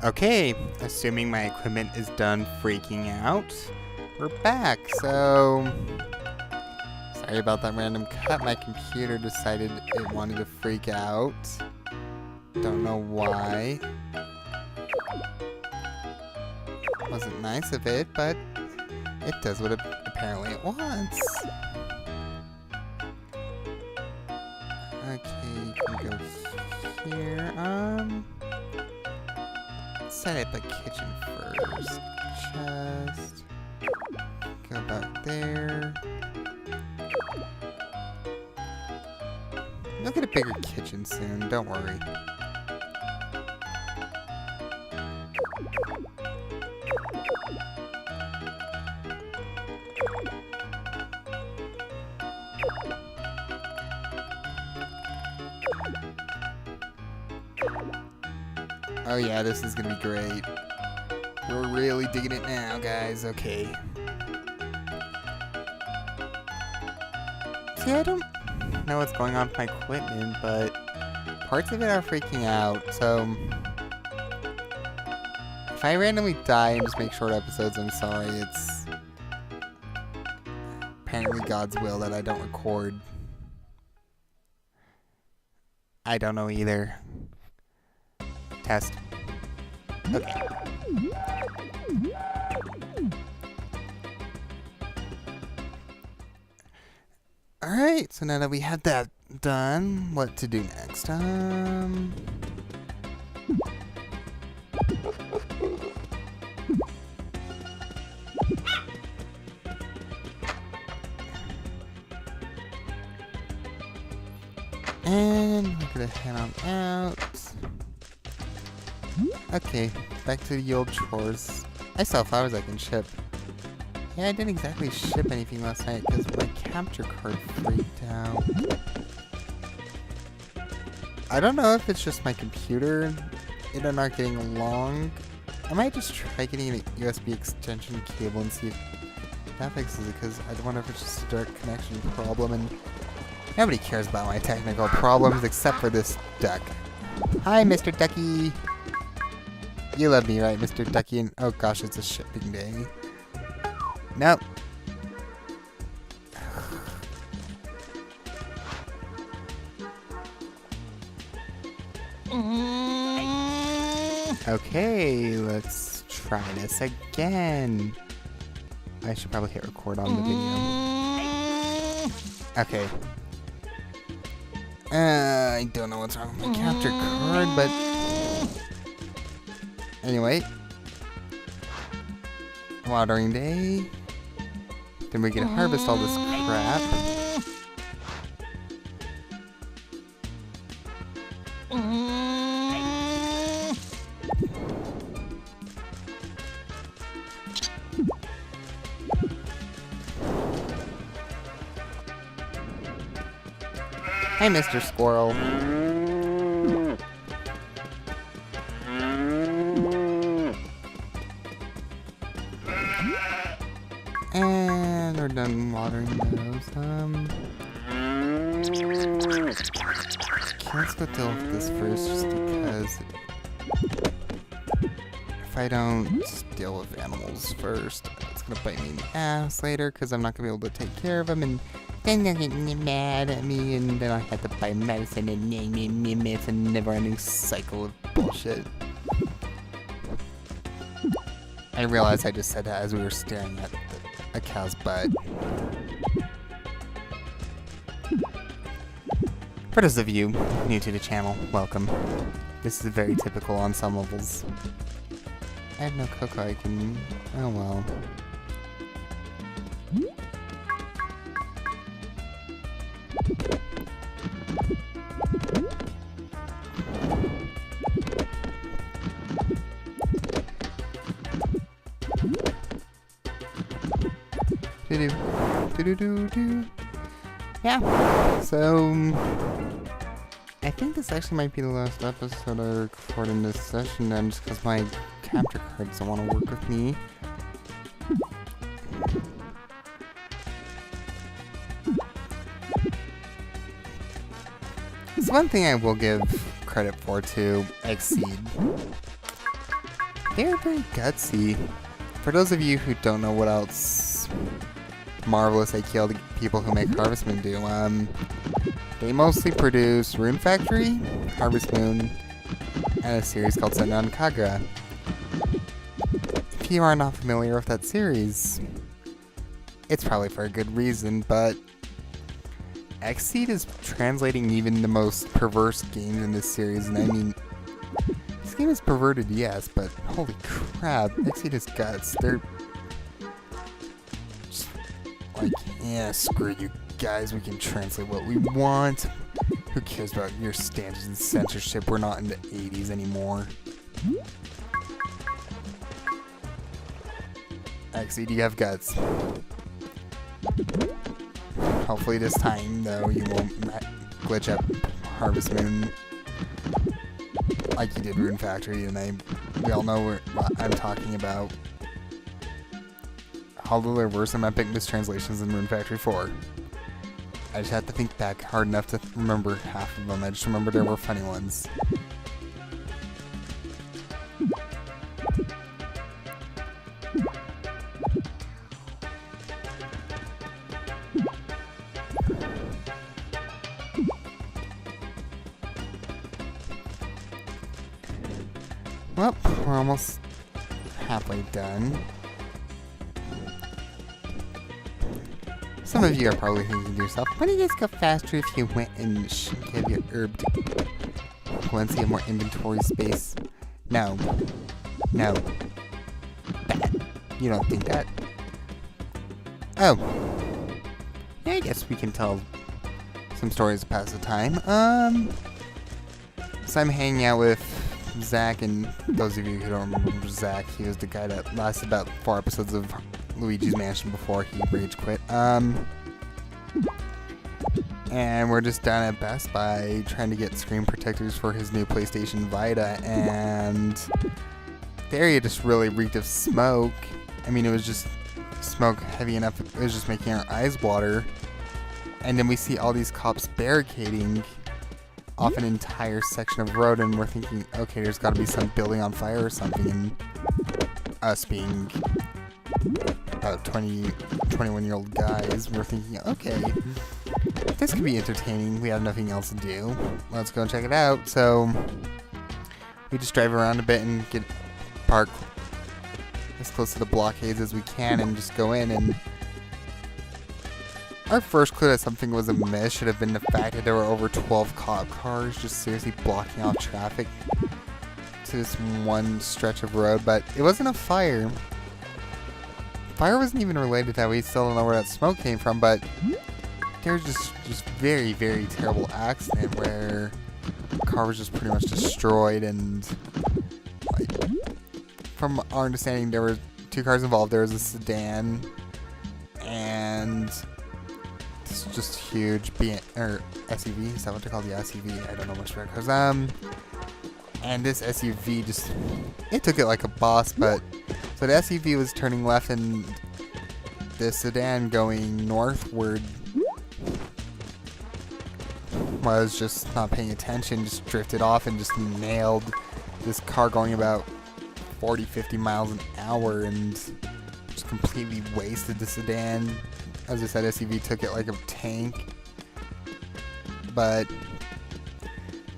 Okay, assuming my equipment is done freaking out, we're back, so... Sorry about that random cut. My computer decided it wanted to freak out. Don't know why. Wasn't nice of it, but it does what apparently it wants. Okay, you can go here. Set up a kitchen first. Chest. Go back there. You'll get a bigger kitchen soon, don't worry. Oh yeah, this is gonna be great. We're really digging it now, guys. Okay. See, I don't know what's going on with my equipment, but parts of it are freaking out, so... If I randomly die and just make short episodes, I'm sorry. It's apparently God's will that I don't record. I don't know either. Test. Okay. Alright, so now that we have that done, what to do next? And we're gonna head on out. Okay, back to the old chores. I still have flowers I can ship. Yeah, I didn't exactly ship anything last night because my capture card freaked out. I don't know if it's just my computer. It not getting along. I might just try getting a USB extension cable and see if that fixes it, because I wonder if it's just a direct connection problem, and nobody cares about my technical problems except for this duck. Hi, Mr. Ducky! You love me, right, Mr. Ducky? And oh gosh, it's a shipping day. Nope. Okay, let's try this again. I should probably hit record on the video. Okay. I don't know what's wrong with my capture card, but... Anyway. Watering day. Then we're gonna harvest all this crap. Hi, Mr. Squirrel. And we're done watering those. Okay, let's go deal with this first, just because if I don't just deal with animals first, it's gonna bite me in the ass later, because I'm not gonna be able to take care of them, and then they'll get mad at me, and then I have to buy medicine, and it's a never-ending cycle of bullshit. I realized I just said that as we were staring at a cow's butt. For those of you new to the channel, welcome. This is very typical on some levels. I have no cocoa I can... oh well. Yeah, so I think this actually might be the last episode I record in this session then, just because my capture card doesn't want to work with me. It's one thing I will give credit for to Exceed. They're very gutsy. For those of you who don't know what else marvelous they kill the people who make Harvest Moon do, they mostly produce Rune Factory, Harvest Moon, and a series called Senran Kagura. If you are not familiar with that series, it's probably for a good reason, but Xseed is translating even the most perverse games in this series, and I mean, this game is perverted, yes, but holy crap, Xseed is guts. They're just like, yeah, screw you guys, we can translate what we want. Who cares about your standards and censorship? We're not in the 80s anymore. Xseed, you have guts. Hopefully this time, though, you won't glitch up Harvest Moon like you did Rune Factory, and we all know what I'm talking about. Although there were some epic mistranslations in Rune Factory 4. I just had to think back hard enough to remember half of them. I just remember there were funny ones. Well, we're almost halfway done. Some of you are probably thinking to yourself, wouldn't you just go faster if you went and gave your herb to Glency have more inventory space? No. No. Bad. You don't think that. Oh. Yeah, I guess we can tell some stories to pass the time. So I'm hanging out with Zach, and those of you who don't remember Zach, he was the guy that lasted about 4 episodes of Luigi's Mansion before he rage quit. And we're just down at Best Buy trying to get screen protectors for his new PlayStation Vita, and the area just really reeked of smoke. I mean, it was just smoke heavy enough, it was just making our eyes water. And then we see all these cops barricading off an entire section of road, and we're thinking, okay, there's got to be some building on fire or something, and us being about 21-year-old guys, we're thinking, okay, this could be entertaining. We have nothing else to do. Let's go and check it out. So we just drive around a bit and get parked as close to the blockades as we can and just go in. And our first clue that something was amiss should have been the fact that there were over 12 cop cars just seriously blocking off traffic to this one stretch of road. But it wasn't a fire. Fire wasn't even related to that. We still don't know where that smoke came from, but there was just very, very terrible accident where the car was just pretty much destroyed. And like, from our understanding, there were 2 cars involved. There was a sedan and this just huge SUV. Is that what they call the SUV? I don't know much about cars. And this SUV just, it took it like a boss. But so the SUV was turning left and the sedan going northward was just not paying attention, just drifted off and just nailed this car going about 40-50 miles an hour and just completely wasted the sedan. As I said, SUV took it like a tank. But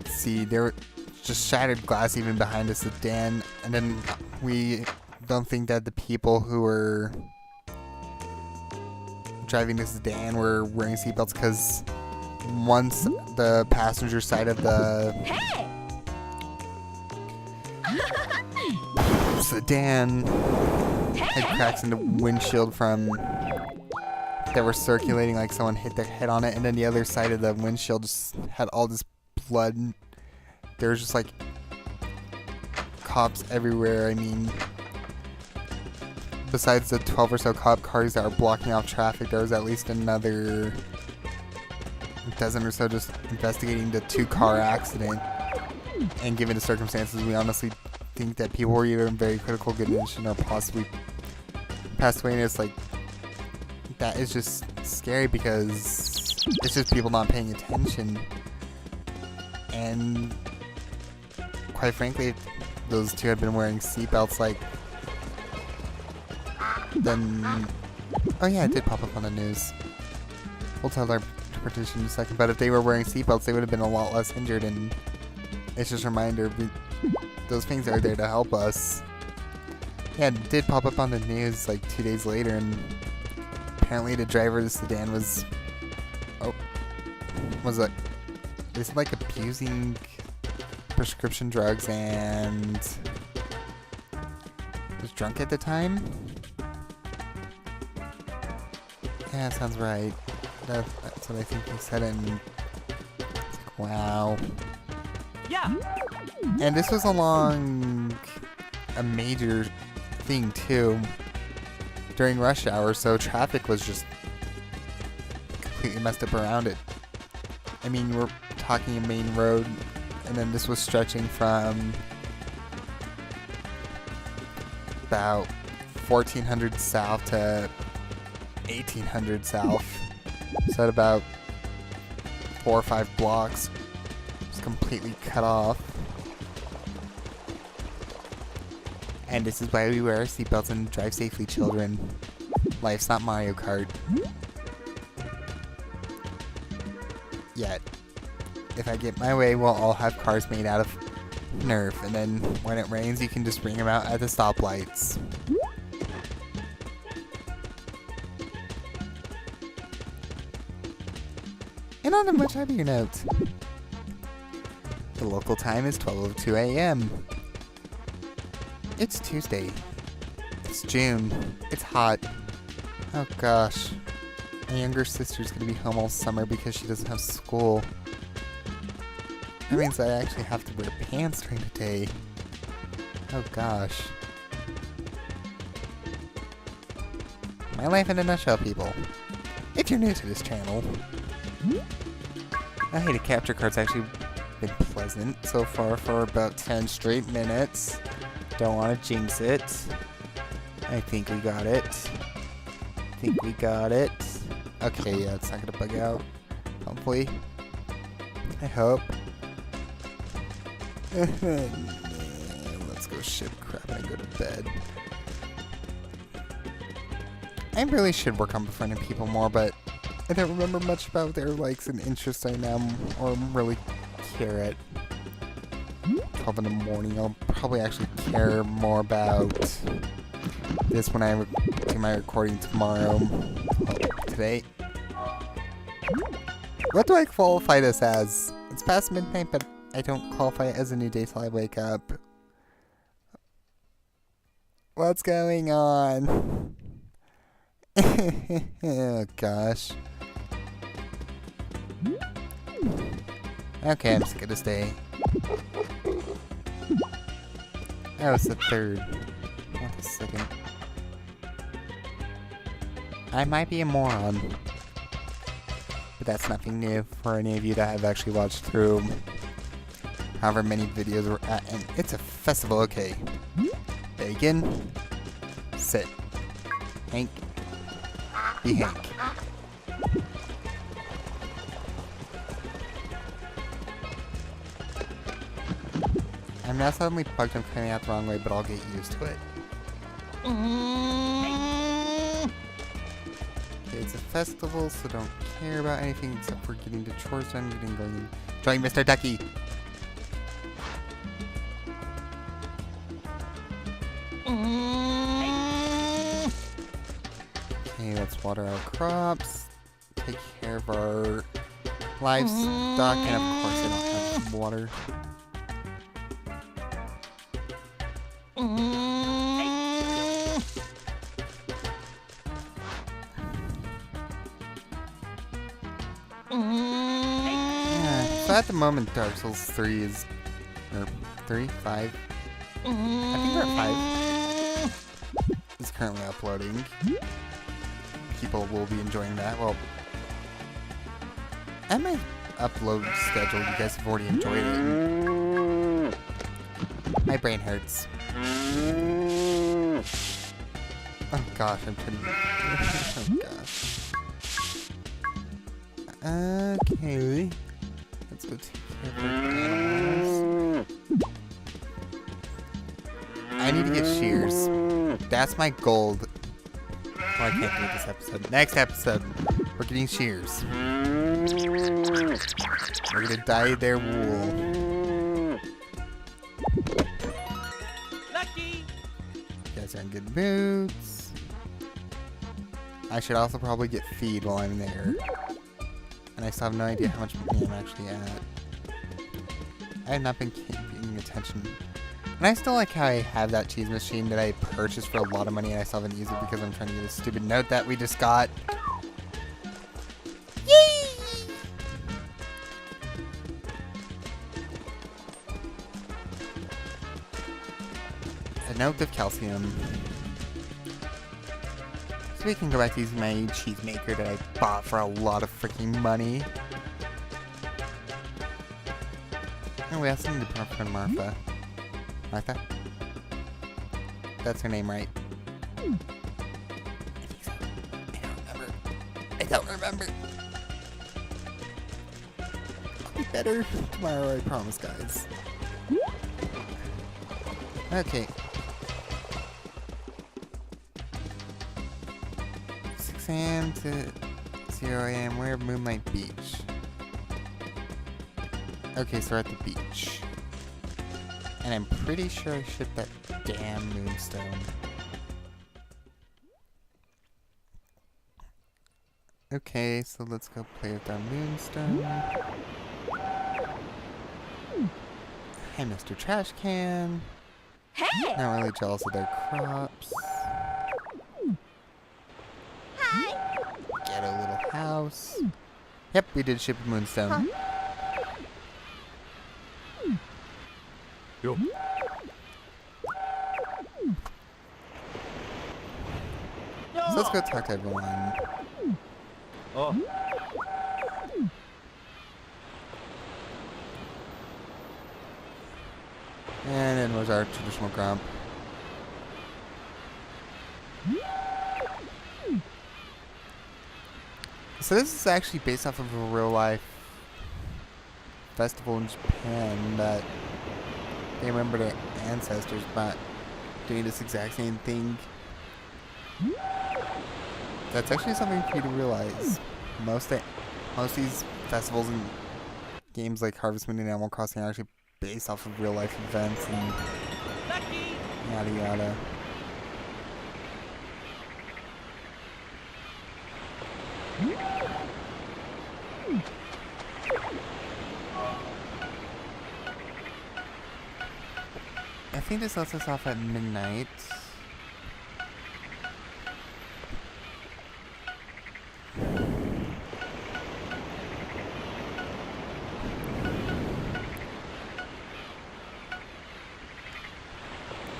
see, there were just shattered glass even behind the sedan, and then we don't think that the people who were driving the sedan were wearing seatbelts, because once the passenger side of the sedan had cracks in the windshield from that were circulating, like someone hit their head on it, and then the other side of the windshield just had all this blood. There was just like cops everywhere. I mean, besides the 12 or so cop cars that were blocking off traffic, there was at least another dozen or so just investigating the 2-car accident. And given the circumstances, we honestly think that people were either in very critical condition or possibly passed away. And it's like, that is just scary because it's just people not paying attention. And quite frankly, those two had been wearing seatbelts, like, then... Oh yeah, it did pop up on the news. We'll tell our interpretation in a second, but if they were wearing seatbelts, they would have been a lot less injured, and it's just a reminder, those things are there to help us. Yeah, it did pop up on the news like 2 days later, and apparently the driver of the sedan was... Is like abusing prescription drugs and was drunk at the time? Yeah, sounds right. That's what I think he said, and it's like, wow. Yeah. And this was along a major thing too, during rush hour, so traffic was just completely messed up around it. I mean, we're talking a main road, and then this was stretching from about 1400 south to 1800 south. So at about 4 or 5 blocks, just completely cut off. And this is why we wear our seatbelts and drive safely, children. Life's not Mario Kart. Yet. If I get my way, we'll all have cars made out of Nerf, and then when it rains, you can just bring them out at the stoplights. And on a much happier note, the local time is 12:02 a.m. It's Tuesday. It's June. It's hot. Oh gosh. My younger sister's gonna be home all summer because she doesn't have school. That means I actually have to wear pants during the day. Oh gosh. My life in a nutshell, people. If you're new to this channel. Hey, the capture card's actually been pleasant so far for about 10 straight minutes. Don't want to jinx it. I think we got it. Okay, yeah, it's not gonna bug out. Hopefully. I hope. Let's go ship crap and go to bed. I really should work on befriending people more, but I don't remember much about their likes and interests right now, or really care at 12 in the morning. I'll probably actually care more about this when I do my recording tomorrow. Today. What do I qualify this as? It's past midnight, but I don't qualify it as a new day till I wake up. What's going on? Oh gosh. Okay, I'm sick of this day. Oh, it's the 3rd. Not the 2nd. I might be a moron. But that's nothing new for any of you that have actually watched through however many videos we're at. And it's a festival, okay. Bacon. Sit. Hank. Be Hank. I'm now suddenly bugged. I'm coming out the wrong way, but I'll get used to it. Okay, it's a festival, so don't care about anything except for getting the chores done, going enjoying Mr. Ducky. Okay, let's water our crops, take care of our livestock, and of course I don't have water. So at the moment, Dark Souls 3 is... or 3? 5? I think we're at 5. Is currently uploading. People will be enjoying that. Well, at my upload schedule, you guys have already enjoyed it. My brain hurts. Oh gosh, I'm pretty... oh gosh. Okay. Let's go take care of our animals. I need to get shears. That's my goal. Oh, I can't do it this episode. Next episode, we're getting shears. We're gonna dye their wool. Lucky. You guys are in good moods. I should also probably get feed while I'm there. And I still have no idea how much money I'm actually at. I have not been paying attention. And I still like how I have that cheese machine that I purchased for a lot of money and I still haven't used it because I'm trying to get a stupid note that we just got. Yay! A note of calcium. So we can go back to using my cheese maker that I bought for a lot of freaking money. Oh, we also need to put our friend Martha. Martha? That's her name, right? I think so. I don't remember. I'll be better tomorrow, I promise, guys. Okay. 6 a.m. to 0 a.m. We're at Moonlight Beach. Okay, so we're at the beach. And I'm pretty sure I shipped that damn moonstone. Okay, so let's go play with our moonstone. Hi, Mr. Trash Can. Hey! Not really jealous of their crops. Hi! Get a little house. Yep, we did ship a moonstone. Yo. So let's go talk to everyone. Oh. And then was our traditional grump. So this is actually based off of a real life festival in Japan that they remember their ancestors by doing this exact same thing. That's actually something for you to realize. Most of these festivals and games like Harvest Moon and Animal Crossing are actually based off of real life events and yada yada. I think this lets us off at midnight.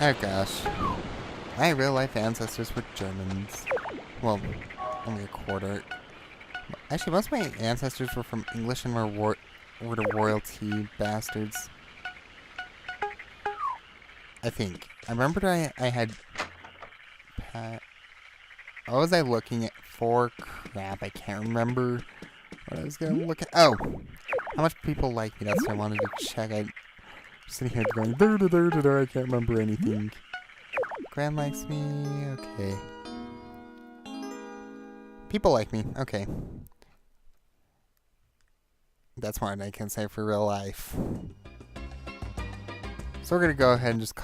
Oh gosh. My real life ancestors were Germans. Well, only a quarter. Actually, most of my ancestors were from English and were the royalty bastards. I think. I remembered I had... What was I looking at for? Crap, I can't remember what I was going to look at. Oh! How much people like me, that's what I wanted to check. I'm sitting here going, I can't remember anything. Gran likes me, okay. People like me, okay. That's more than I can say for real life. So we're going to go ahead and just